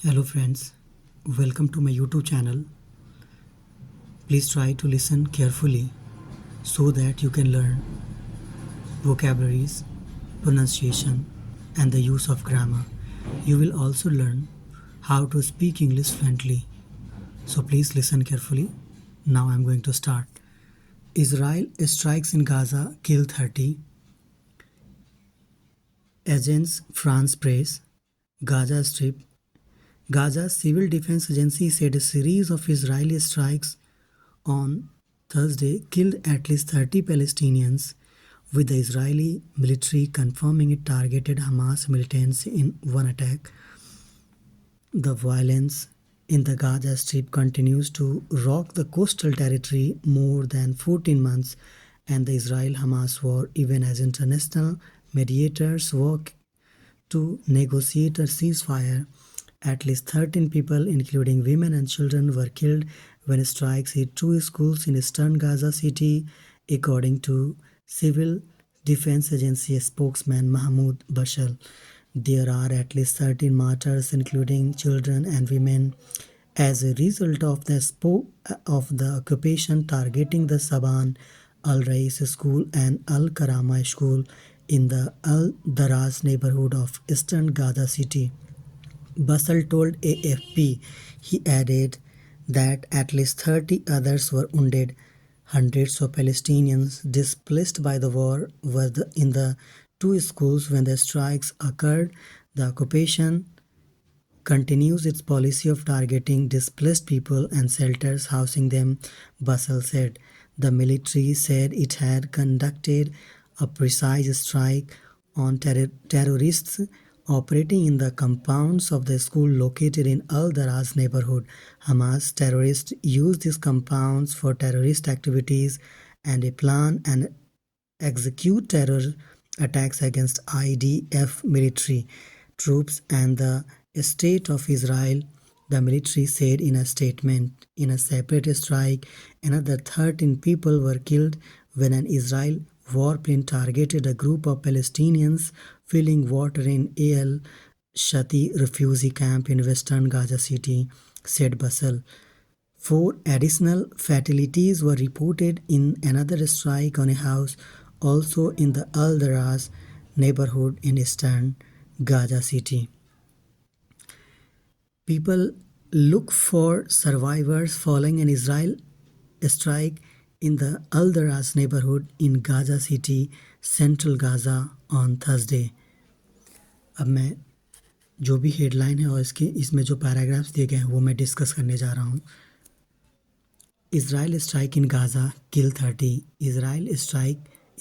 Hello friends, welcome to my YouTube channel. Please try to listen carefully so that you can learn vocabularies, pronunciation and the use of grammar. You will also learn how to speak English fluently. So please listen carefully. Now I'm going to start. Israel strikes in Gaza kill 30. Agents France Press, Gaza Strip. Gaza's Civil Defense Agency said a series of Israeli strikes on Thursday killed at least 30 Palestinians, with the Israeli military confirming it targeted Hamas militants in one attack. The violence in the Gaza Strip continues to rock the coastal territory more than 14 months, and the Israel-Hamas war, even as international mediators work to negotiate a ceasefire. At least 13 people, including women and children, were killed when strikes hit two schools in eastern Gaza City, according to Civil Defense Agency spokesman Mahmoud Bashal. There are at least 13 martyrs, including children and women, as a result of the occupation targeting the Saban Al-Rais School and Al-Karama School in the Al-Daraz neighborhood of eastern Gaza City. Basel told AFP. He added that at least 30 others were wounded. Hundreds of Palestinians displaced by the war were in the two schools when the strikes occurred. The occupation continues its policy of targeting displaced people and shelters housing them, Basel said. The military said it had conducted a precise strike on terrorists operating in the compounds of the school located in Al-Daraz neighborhood. Hamas terrorists used these compounds for terrorist activities and plan and execute terror attacks against IDF military troops and the State of Israel, the military said in a statement. In a separate strike, another 13 people were killed when an Israel warplane targeted a group of Palestinians filling water in El Shati refugee camp in western Gaza City, said Basel. 4 additional fatalities were reported in another strike on a house also in the Al-Daraz neighborhood in eastern Gaza City. People look for survivors following an Israel strike in the Al-Daraz neighborhood in Gaza City, central Gaza on Thursday. अब मैं जो भी headline है और इसमें जो paragraphs दिए गए हैं वो मैं डिस्कस करने जा रहा हूँ. Israel strike in Gaza kill 30.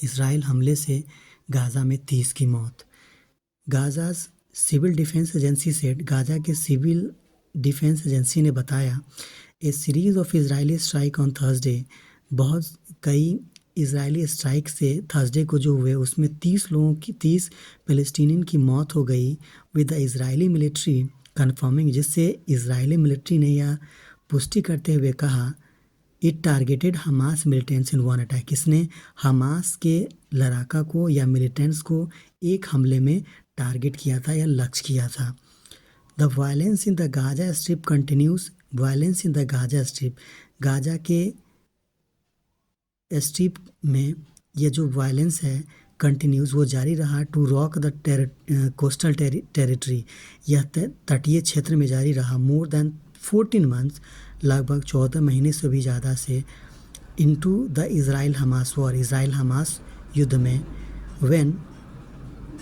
Israel हमले से गाज़ा में 30 की मौत. Gaza civil defence agency said. Gaza के सिविल डिफेंस एजेंसी ने बताया a series of Israeli strike on Thursday. बहुत कई इजरायली स्ट्राइक से थर्सडे को जो हुए उसमें 30 फ़लस्तीनियन की मौत हो गई, with the Israeli military confirming, जिससे इजरायली मिलिट्री ने यह पुष्टि करते हुए कहा it targeted Hamas militants in one attack. इसने हमास के लड़ाका को या मिलिटेंट्स को एक हमले में टारगेट किया था या लक्ष्य किया था. The violence in the Gaza Strip continues. Violence in the Gaza Strip, Gaza के स्ट्रिप में ये जो वायलेंस है कंटिन्यूज, वो जारी रहा. To rock the coastal territory, यह तटीय क्षेत्र में जारी रहा. मोर देन 14 मंथ्स, लगभग 14 महीने से भी ज़्यादा से. Into the Israel Hamas war, Israel Hamas युद्ध में. When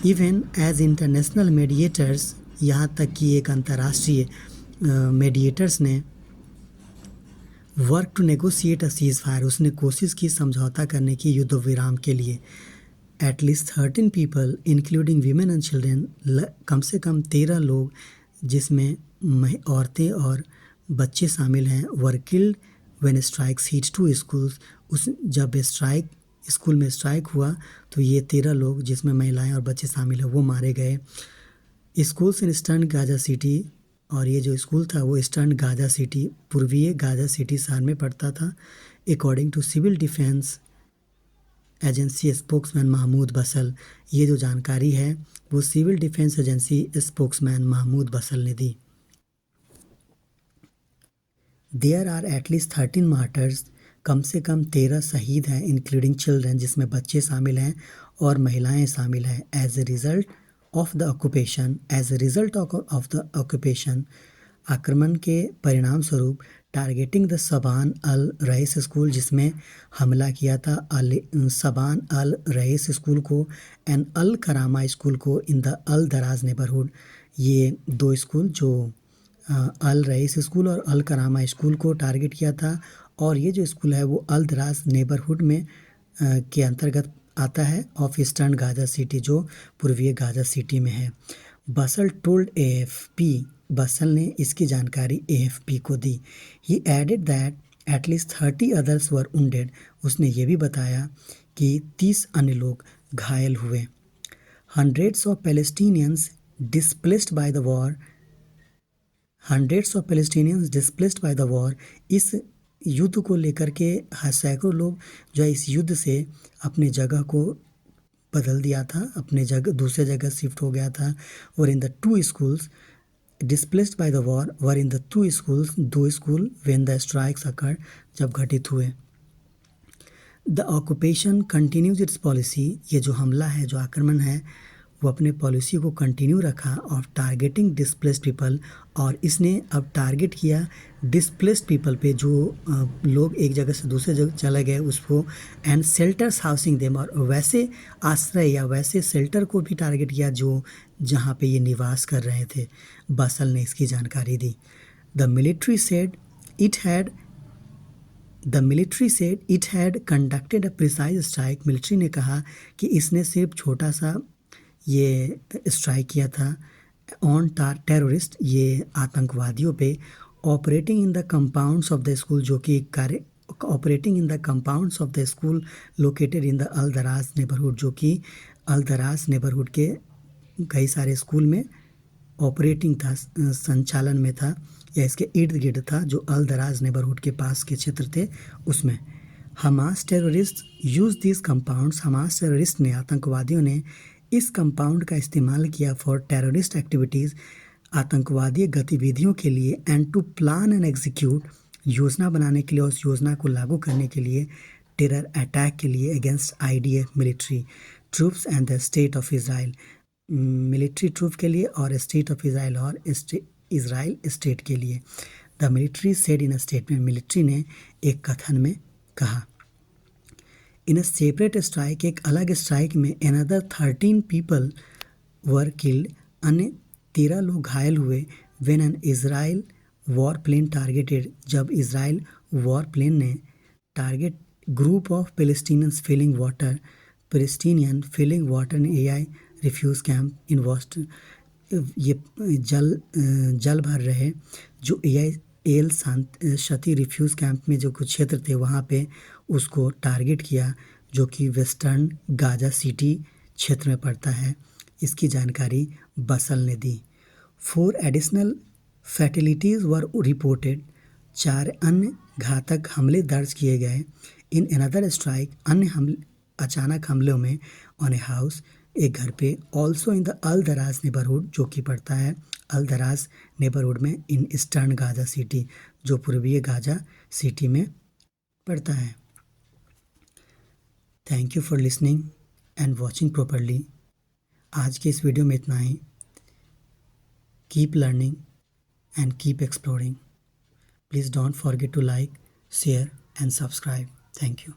even as international mediators, यहाँ तक कि एक अंतर्राष्ट्रीय मीडिएटर्स ने work to negotiate a ceasefire, उसने कोशिश की समझौता करने की युद्ध विराम के लिए. At least 13 people including women and children, कम से कम 13 लोग जिसमें औरतें और बच्चे शामिल हैं, were killed when strikes hit 2 schools. जब स्कूल में स्ट्राइक हुआ तो ये 13 लोग जिसमें महिलाएं और बच्चे शामिल हैं वो मारे गए. Schools in eastern Gaza city, और ये जो स्कूल था वो ईस्टर्न गाजा सिटी, पूर्वीय गाजा सिटी शहर में पड़ता था, according to civil defence agency spokesman Mahmoud Basal. ये जो जानकारी है वो civil defence agency spokesman Mahmoud Basal ने दी. देयर आर एटलीस्ट 13 मार्टर्स, कम से कम 13 शहीद हैं, इंक्लूडिंग चिल्ड्रन, जिसमें बच्चे शामिल हैं और महिलाएं शामिल हैं। As a result of the occupation, आक्रमण के परिणाम स्वरूप, targeting the Saban al Rais school, जिसमें हमला किया था सबान अल रईस स्कूल को एंड अल करामा स्कूल को इन द अल दराज नेबरहुड। ये दो स्कूल जो अल रईस स्कूल और अल करामा स्कूल को टारगेट किया था, और ये जो स्कूल है वो अल दराज नेबरहुड में के अंतर्गत आता है ऑफ ईस्टर्न गाजा सिटी, जो पूर्वीय गाजा सिटी में है। बसल टोल्ड AFP, बसल ने इसकी जानकारी AFP को दी। He added that at least 30 others were wounded, उसने ये भी बताया कि 30 अन्य लोग घायल हुए। Hundreds of Palestinians displaced by the war, इस युद्ध को लेकर के सैकड़ों लोग जो है इस युद्ध से अपने जगह को बदल दिया था, अपने जगह दूसरे जगह शिफ्ट हो गया था। और in the 2 schools displaced by the war were in the 2 schools, 2 school when the strikes occurred, जब घटित हुए। The occupation continues it's policy, ये जो हमला है, जो आक्रमण है, वो अपने पॉलिसी को कंटिन्यू रखा ऑफ टारगेटिंग डिस्प्लेस्ड पीपल, और इसने अब टारगेट किया डिस्प्लेस्ड पीपल पे, जो लोग एक जगह से दूसरे जगह चले गए उसको, एंड शेल्टर्स हाउसिंग देम, और वैसे आश्रय या वैसे शेल्टर को भी टारगेट किया जो जहाँ पे ये निवास कर रहे थे। बसल ने इसकी जानकारी दी। The military said it had conducted a precise strike, military ने कहा कि इसने सिर्फ छोटा सा ये स्ट्राइक किया था ऑन टेररिस्ट, ये आतंकवादियों पे, operating in the compounds of the school, जो कि operating in the compounds of the school located in the al Daraj neighbourhood, जो कि अल दराज नेबरहुड के कई सारे स्कूल में ऑपरेटिंग था, संचालन में था, या इसके इर्द गिर्द था, जो अल दराज नेबरहुड के पास के क्षेत्र थे उसमें। Hamas terrorist use this compounds, Hamas terrorist ने, आतंकवादियों ने इस कंपाउंड का इस्तेमाल किया फॉर टेररिस्ट एक्टिविटीज़, आतंकवादी गतिविधियों के लिए, and to plan and execute, योजना बनाने के लिए और उस योजना को लागू करने के लिए, टेरर अटैक के लिए against IDF military troops and the state of Israel, military troop के लिए और स्टेट ऑफ इज़राइल और इज़राइल स्टेट के लिए। The military said in a statement, military ने एक कथन में कहा। इन अ सेपरेट स्ट्राइक, एक अलग स्ट्राइक में, अनदर 13 पीपल वर किल्ड, अन्य 13 लोग घायल हुए। When an Israel war plane targeted, जब इज़राइल वॉर प्लेन ने target group of Palestinians filling water, Palestinian filling water in AI refugee camp in west, ये जल भर रहे जो AI el Shati refugee camp में जो कुछ क्षेत्र थे वहाँ पे उसको टारगेट किया, जो कि वेस्टर्न गाजा सिटी क्षेत्र में पड़ता है। इसकी जानकारी बसल ने दी। 4 एडिशनल फैटिलिटीज़ वर रिपोर्टेड, 4 अन्य घातक हमले दर्ज किए गए। इन अनदर स्ट्राइक, अन्य अचानक हमलों में, ऑन ए हाउस, एक घर पे, also in the al Daraj neighbourhood, जो कि पड़ता है अल दराज नेबरहुड में, इन ईस्टर्न गाजा सिटी, जो पूर्वीय गाजा सिटी में पड़ता है। Thank you for listening and watching properly. आज के इस वीडियो में इतना ही। Keep learning and keep exploring. Please don't forget to like, share and subscribe. Thank you.